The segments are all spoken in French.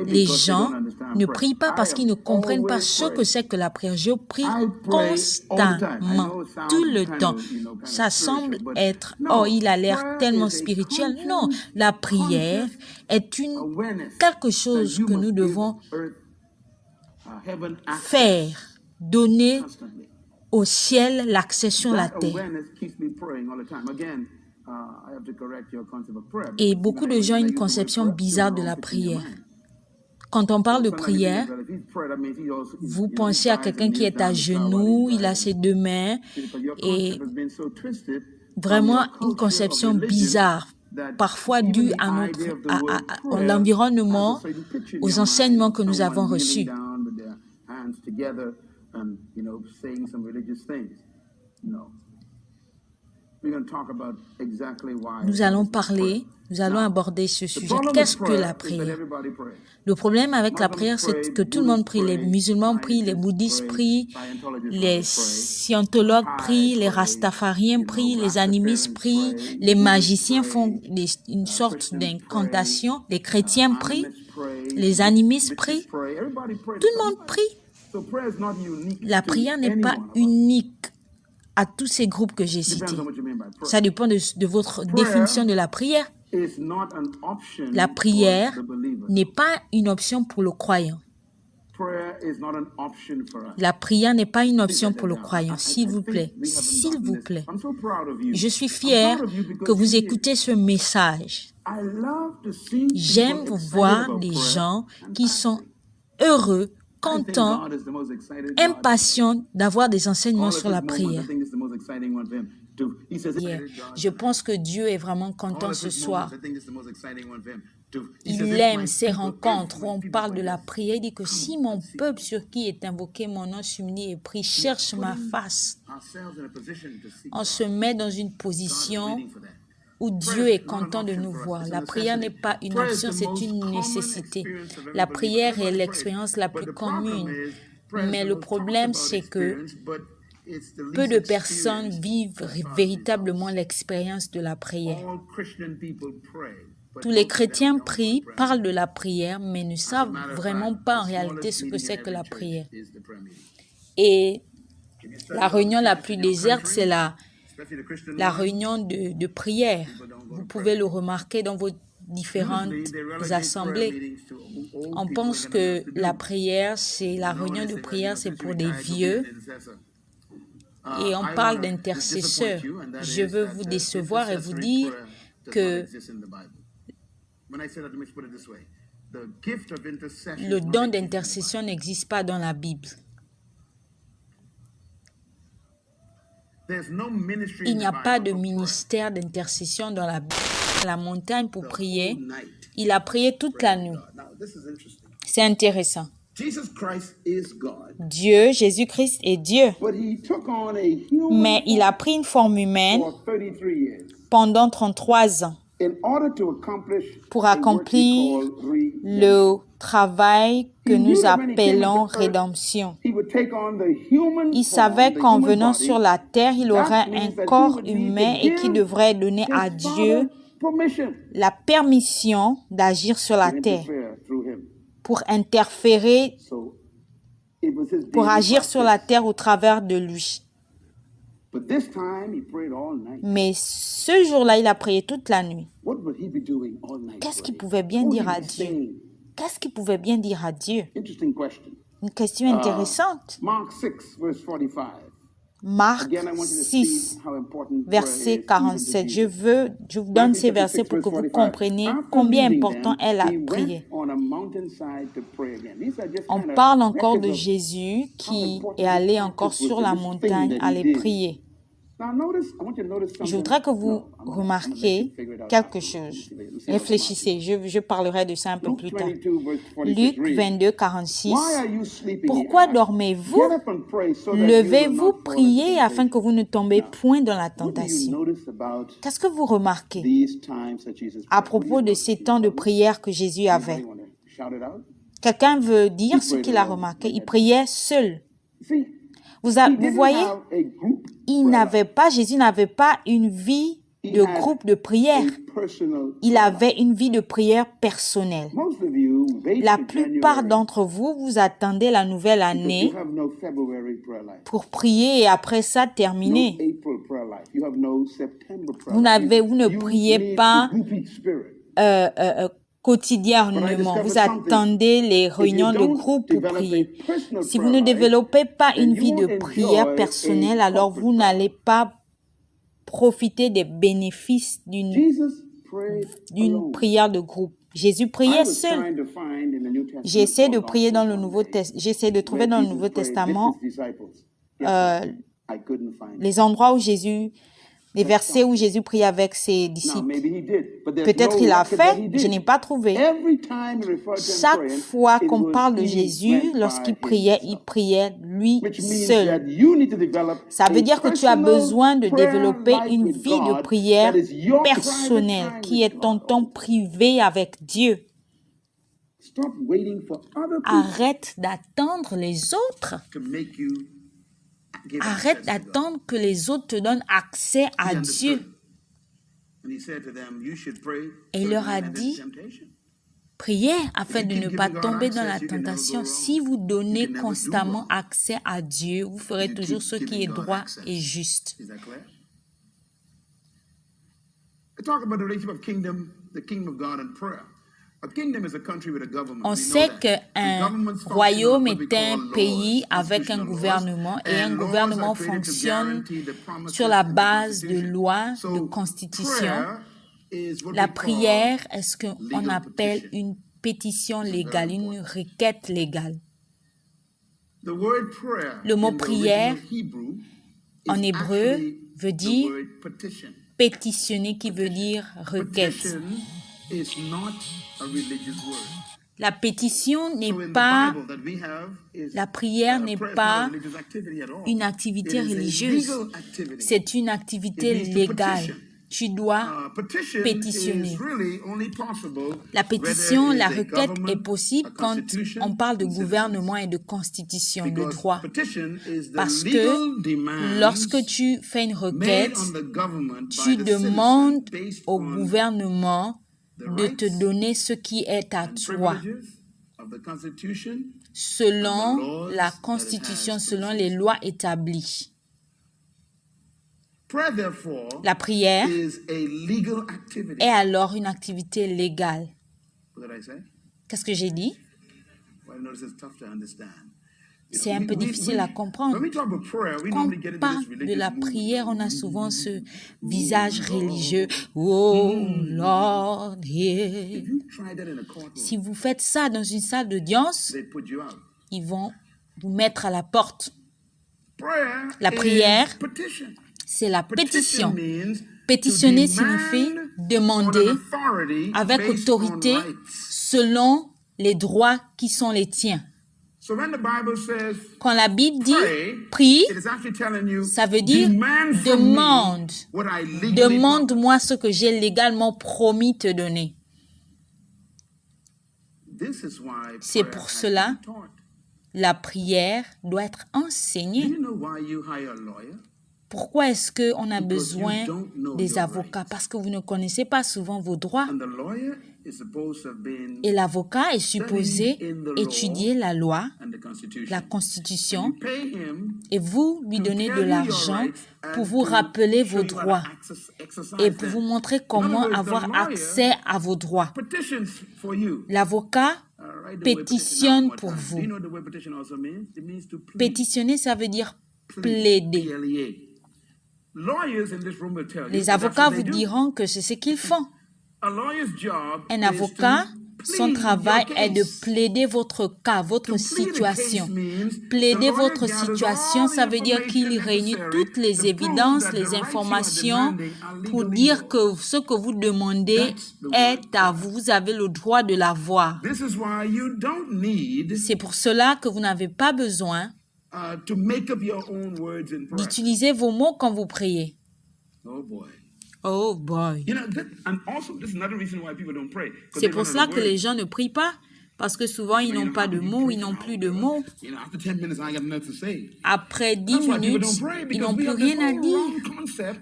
Les gens ne prient pas parce qu'ils ne comprennent pas ce que c'est que la prière. Je prie constamment, tout le temps. Ça semble être, oh, il a l'air tellement spirituel. Non, la prière est quelque chose que nous devons faire, donner au ciel l'accès sur la terre. Et beaucoup de gens ont une conception bizarre de la prière. Quand on parle de prière, vous pensez à quelqu'un qui est à genoux, il a ses deux mains et vraiment une conception bizarre, parfois due à l'environnement, aux enseignements que nous avons reçus. Nous allons aborder ce sujet. Qu'est-ce que la prière? Le problème avec la prière, c'est que tout le monde prie. Les musulmans prient, les bouddhistes prient, les scientologues prient, les rastafariens prient, les animistes prient, les magiciens font une sorte d'incantation, les chrétiens prient, les animistes prient. Tout le monde prie. La prière n'est pas unique à tous ces groupes que j'ai cités. Ça dépend de votre définition de la prière. La prière n'est pas une option pour le croyant. La prière n'est pas une option pour le croyant, s'il vous plaît. S'il vous plaît. Je suis fier que vous écoutez ce message. J'aime voir des gens qui sont heureux, contents, impatients d'avoir des enseignements sur la prière. Je pense que Dieu est vraiment content ce soir. Il aime ces rencontres où on parle de la prière. Il dit que si mon peuple sur qui est invoqué mon nom s'humilie et prie, cherche ma face. On se met dans une position où Dieu est content de nous voir. La prière n'est pas une option, c'est une nécessité. La prière est l'expérience la plus commune. Mais le problème, c'est que peu de personnes vivent véritablement l'expérience de la prière. Tous les chrétiens prient, parlent de la prière, mais ne savent vraiment pas en réalité ce que c'est que la prière. Et la réunion la plus déserte, c'est la réunion de prière. Vous pouvez le remarquer dans vos différentes assemblées. On pense que la prière, la réunion de prière, c'est pour des vieux. Et on parle d'intercesseurs. Je veux vous décevoir et vous dire que le don d'intercession n'existe pas dans la Bible. Il n'y a pas de ministère d'intercession dans la Bible. À la montagne pour prier, il a prié toute la nuit. C'est intéressant. Dieu, Jésus-Christ est Dieu. Mais il a pris une forme humaine pendant 33 ans pour accomplir le travail que nous appelons rédemption. Il savait qu'en venant sur la terre, il aurait un corps humain et qu'il devrait donner à Dieu la permission d'agir sur la terre, pour interférer, pour agir sur la terre au travers de lui. Mais ce jour-là, il a prié toute la nuit. Qu'est-ce qu'il pouvait bien dire à Dieu? Qu'est-ce qu'il pouvait bien dire à Dieu? Une question intéressante. Marc 6, verset 47. Je vous donne ces versets pour que vous compreniez combien important est la prière. On parle encore de Jésus qui est allé encore sur la montagne aller prier. Je voudrais que vous remarquiez quelque chose. Réfléchissez, je parlerai de ça un peu plus tard. Luc 22, 46. Pourquoi dormez-vous? Levez-vous, priez afin que vous ne tombez point dans la tentation. Qu'est-ce que vous remarquez à propos de ces temps de prière que Jésus avait? Quelqu'un veut dire ce qu'il a remarqué? Il priait seul. Vous voyez, Jésus n'avait pas une vie de groupe de prière. Il avait une vie de prière personnelle. La plupart d'entre vous, vous attendez la nouvelle année pour prier et après ça terminer. Vous ne priez pas quotidiennement. Vous attendez les réunions de groupe pour prier. Si vous ne développez pas une vie de prière personnelle, alors vous n'allez pas profiter des bénéfices d'une prière de groupe. Jésus priait seul. J'essaie de trouver dans le Nouveau Testament les versets où Jésus priait avec ses disciples. Peut-être il l'a fait, je n'ai pas trouvé. Chaque fois qu'on parle de Jésus, lorsqu'il priait, il priait lui seul. Ça veut dire que tu as besoin de développer une vie de prière personnelle, qui est ton temps privé avec Dieu. Arrête d'attendre les autres. Arrête d'attendre que les autres te donnent accès à Dieu. Et il leur a dit, priez afin de ne pas tomber dans la tentation. Si vous donnez constamment accès à Dieu, vous ferez toujours ce qui est droit et juste. On sait qu'un royaume est un pays avec un gouvernement et un gouvernement fonctionne sur la base de lois, de constitution. La prière est ce qu'on appelle une pétition légale, une requête légale. Le mot prière en hébreu veut dire pétitionner, qui veut dire requête. La pétition n'est pas, la prière n'est pas une activité religieuse, c'est une activité légale. Tu dois pétitionner. La pétition, la requête est possible quand on parle de gouvernement et de constitution, de droit. Parce que lorsque tu fais une requête, tu demandes au gouvernement de te donner ce qui est à toi, selon la Constitution, selon les lois établies. La prière est alors une activité légale. Qu'est-ce que j'ai dit? C'est un peu difficile à comprendre. Quand on parle de la prière, on a souvent ce visage religieux. Oh Lord, yeah. Si vous faites ça dans une salle d'audience, ils vont vous mettre à la porte. La prière, c'est la pétition. Pétitionner signifie demander avec autorité selon les droits qui sont les tiens. Quand la Bible dit prie, ça veut dire demande-moi ce que j'ai légalement promis te donner. C'est pour cela la prière doit être enseignée. Pourquoi est-ce qu'on a besoin des avocats? Parce que vous ne connaissez pas souvent vos droits. Et l'avocat est supposé étudier la loi, la Constitution, et vous lui donnez de l'argent pour vous rappeler vos droits et pour vous montrer comment avoir accès à vos droits. L'avocat pétitionne pour vous. Pétitionner, ça veut dire plaider. Les avocats vous diront que c'est ce qu'ils font. Un avocat, son travail est de plaider votre cas, votre situation. Plaider votre situation, ça veut dire qu'il réunit toutes les évidences, les informations pour dire que ce que vous demandez est à vous. Vous avez le droit de l'avoir. C'est pour cela que vous n'avez pas besoin d'utiliser vos mots quand vous priez. Oh boy. C'est pour cela que les gens ne prient pas, Parce que souvent, ils n'ont pas de mots, ils n'ont plus de mots. Après 10 minutes, ils n'ont plus rien à dire.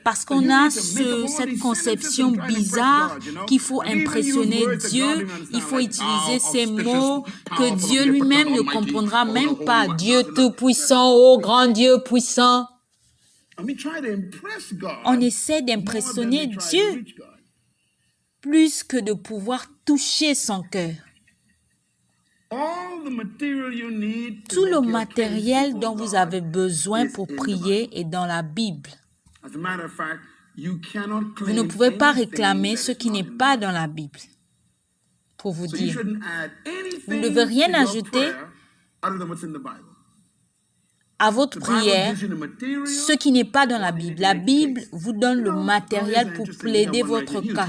Parce qu'on a cette conception bizarre qu'il faut impressionner Dieu, il faut utiliser ces mots que Dieu lui-même ne comprendra même pas. Dieu tout-puissant, oh grand Dieu puissant. On essaie d'impressionner Dieu plus que de pouvoir toucher son cœur. Tout le matériel dont vous avez besoin pour prier est dans la Bible. Vous ne pouvez pas réclamer ce qui n'est pas dans la Bible. Pour vous dire, vous ne devez rien ajouter à votre prière, ce qui n'est pas dans la Bible. La Bible vous donne le matériel pour plaider votre cas.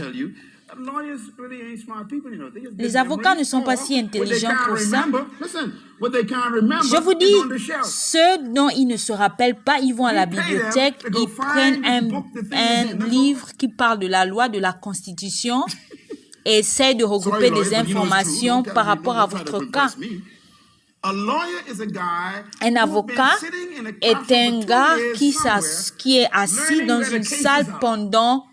Les avocats ne sont pas si intelligents pour ça. Je vous dis, ceux dont ils ne se rappellent pas, ils vont à la bibliothèque, ils prennent un livre qui parle de la loi, de la Constitution, et essayent de regrouper des informations par rapport à votre cas. Un avocat est un gars qui est assis dans une salle pendant